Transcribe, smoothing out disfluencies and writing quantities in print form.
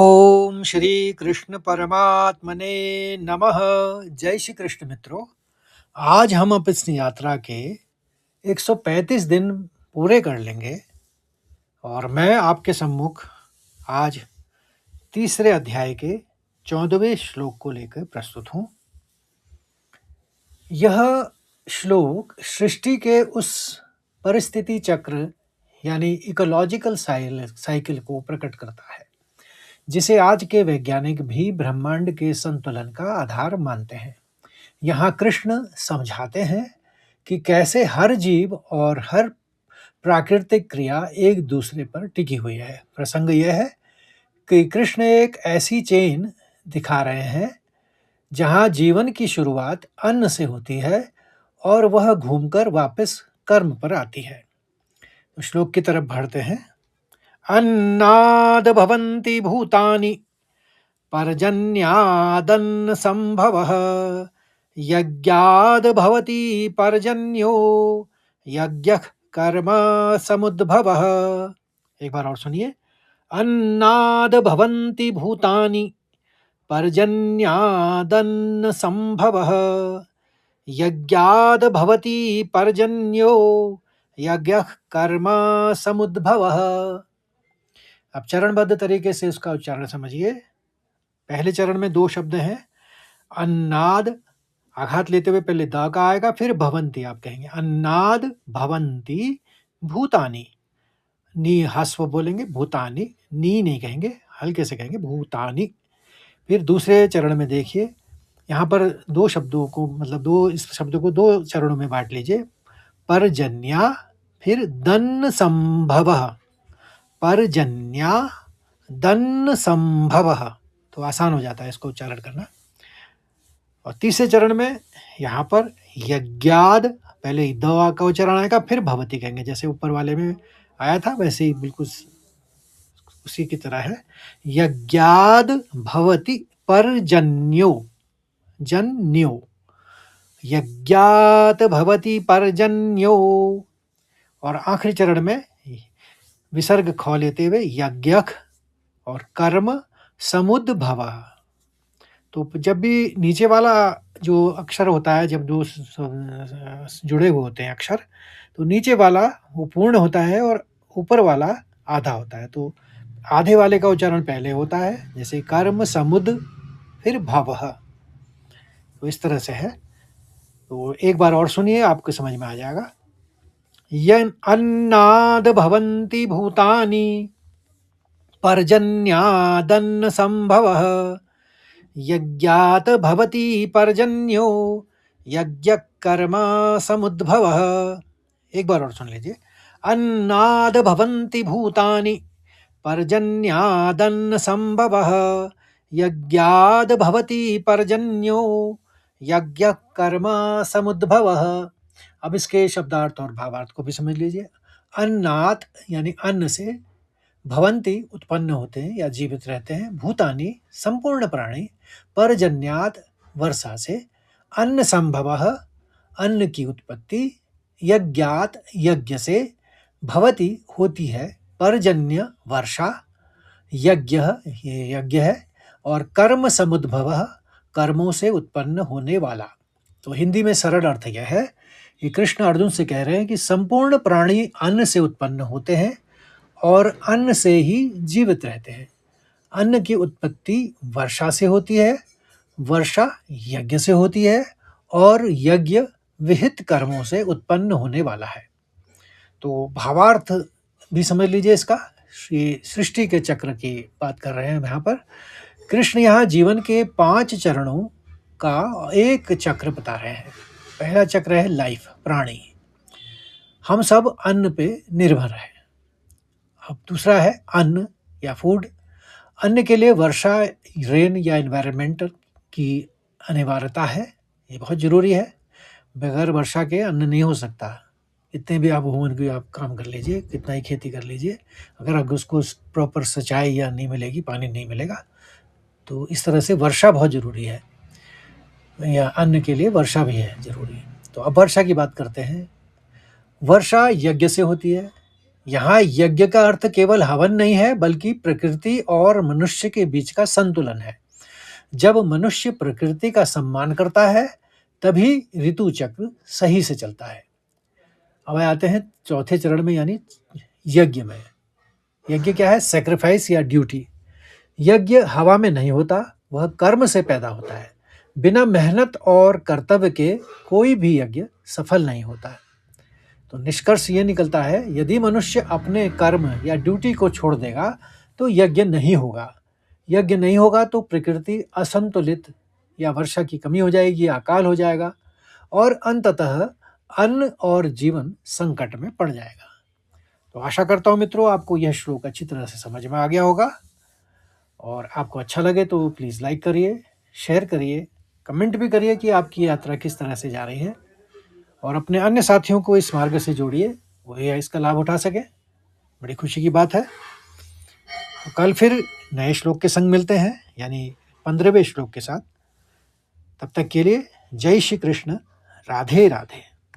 ओम श्री कृष्ण परमात्मने नमः। जय श्री कृष्ण मित्रों। आज हम अपनी यात्रा के 135 दिन पूरे कर लेंगे और मैं आपके सम्मुख आज तीसरे अध्याय के 14वें श्लोक को लेकर प्रस्तुत हूँ। यह श्लोक सृष्टि के उस परिस्थिति चक्र यानी इकोलॉजिकल साइकिल को प्रकट करता है जिसे आज के वैज्ञानिक भी ब्रह्मांड के संतुलन का आधार मानते हैं। यहाँ कृष्ण समझाते हैं कि कैसे हर जीव और हर प्राकृतिक क्रिया एक दूसरे पर टिकी हुई है। प्रसंग यह है कि कृष्ण एक ऐसी चेन दिखा रहे हैं जहाँ जीवन की शुरुआत अन्न से होती है और वह घूमकर वापस कर्म पर आती है। तो श्लोक की तरफ बढ़ते हैं। अन्नाद भवन्ति भूतानि पर्जन्यादन्न संभवः यज्ञाद भवति पर्जन्यो यज्ञः कर्म समुद्भवः। एक बार और सुनिए। अन्नाद भवन्ति भूतानि पर्जन्यादन्न संभवः यज्ञाद भवति पर्जन्यो यज्ञः कर्म समुद्भवः। अब चरणबद्ध तरीके से उसका उच्चारण समझिए। पहले चरण में 2 शब्द हैं। अन्नाद आघात लेते हुए पहले द का आएगा, फिर भवंती आप कहेंगे। अन्नाद भवंती भूतानी, नी हस्व बोलेंगे, भूतानी नी नहीं कहेंगे, हल्के से कहेंगे भूतानी। फिर दूसरे चरण में देखिए, यहाँ पर 2 शब्दों को मतलब 2 इस शब्द को 2 चरणों में बांट लीजिए। परजन्या फिर दन्न संभवः, परजन्या दन्न संभवः, तो आसान हो जाता है इसको उच्चारण करना। और तीसरे चरण में यहाँ पर यज्ञाद, पहले द का उच्चारण आएगा, फिर भवती कहेंगे। जैसे ऊपर वाले में आया था वैसे ही बिल्कुल उसी की तरह है। यज्ञाद भवति पर्जन्यो, जन्यो, यज्ञात भवति पर्जन्यो। और आखिरी चरण में विसर्ग ख लेते हुए यज्ञक और कर्म समुद्भव। तो जब भी नीचे वाला जो अक्षर होता है, जब दो जुड़े हुए होते हैं अक्षर, तो नीचे वाला वो पूर्ण होता है और ऊपर वाला आधा होता है। तो आधे वाले का उच्चारण पहले होता है, जैसे कर्म समुद फिर भवः, तो इस तरह से है। तो एक बार और सुनिए, आपको समझ में आ जाएगा। यन अन्नाद भवन्ति भूतानि पर्जन्यादन्न संभवः यज्ञात भवति पर्जन्यो यज्ञ कर्म समुद्भवः। एक बार और सुन लीजिए। अन्नाद भवन्ति भूतानि पर्जन्यादन्न संभवः यज्ञाद भवति पर्जन्यो यज्ञ कर्म समुद्भवः। अब इसके शब्दार्थ और भावार्थ को भी समझ लीजिए। अन्नात यानी अन्न से, भवंती उत्पन्न होते हैं या जीवित रहते हैं, भूतानि संपूर्ण प्राणी, पर्जन्यात वर्षा से, अन्न संभवः अन्न की उत्पत्ति, यज्ञात यज्ञ से, भवति होती है, पर्जन्य वर्षा, यज्ञ ये यज्ञ है, और कर्म समुद्भवः कर्मों से उत्पन्न होने वाला। तो हिंदी में सरल अर्थ यह है कि कृष्ण अर्जुन से कह रहे हैं कि संपूर्ण प्राणी अन्न से उत्पन्न होते हैं और अन्न से ही जीवित रहते हैं। अन्न की उत्पत्ति वर्षा से होती है, वर्षा यज्ञ से होती है, और यज्ञ विहित कर्मों से उत्पन्न होने वाला है। तो भावार्थ भी समझ लीजिए इसका। सृष्टि के चक्र की बात कर रहे हैं यहाँ पर। कृष्ण यहाँ जीवन के 5 चरणों का एक चक्र बता रहे हैं। पहला चक्र है लाइफ, प्राणी, हम सब अन्न पे निर्भर हैं। अब दूसरा है अन्न या फूड। अन्न के लिए वर्षा, रेन या एनवायरनमेंट की अनिवार्यता है, ये बहुत ज़रूरी है। बगैर वर्षा के अन्न नहीं हो सकता। कितने भी आप ह्यूमन भी आप काम कर लीजिए, कितना ही खेती कर लीजिए, अगर उसको प्रॉपर सिंचाई या नहीं मिलेगी, पानी नहीं मिलेगा, तो इस तरह से वर्षा बहुत ज़रूरी है, या अन्न के लिए वर्षा भी है ज़रूरी। तो अब वर्षा की बात करते हैं। वर्षा यज्ञ से होती है, यहाँ यज्ञ का अर्थ केवल हवन नहीं है, बल्कि प्रकृति और मनुष्य के बीच का संतुलन है। जब मनुष्य प्रकृति का सम्मान करता है, तभी ऋतु चक्र सही से चलता है। अब आते हैं चौथे चरण में, यानी यज्ञ में। यज्ञ क्या है? सैक्रिफाइस या ड्यूटी। यज्ञ हवा में नहीं होता, वह कर्म से पैदा होता है। बिना मेहनत और कर्तव्य के कोई भी यज्ञ सफल नहीं होता है। तो निष्कर्ष ये निकलता है, यदि मनुष्य अपने कर्म या ड्यूटी को छोड़ देगा तो यज्ञ नहीं होगा। यज्ञ नहीं होगा तो प्रकृति असंतुलित या वर्षा की कमी हो जाएगी, अकाल हो जाएगा और अंततः अन्न और जीवन संकट में पड़ जाएगा। तो आशा करता हूँ मित्रों, आपको यह श्लोक अच्छी तरह से समझ में आ गया होगा, और आपको अच्छा लगे तो प्लीज़ लाइक करिए, शेयर करिए, कमेंट भी करिए कि आपकी यात्रा किस तरह से जा रही है, और अपने अन्य साथियों को इस मार्ग से जोड़िए, वही इसका लाभ उठा सके। बड़ी खुशी की बात है। तो कल फिर नए श्लोक के संग मिलते हैं, यानी 15वें श्लोक के साथ। तब तक के लिए जय श्री कृष्ण, राधे राधे।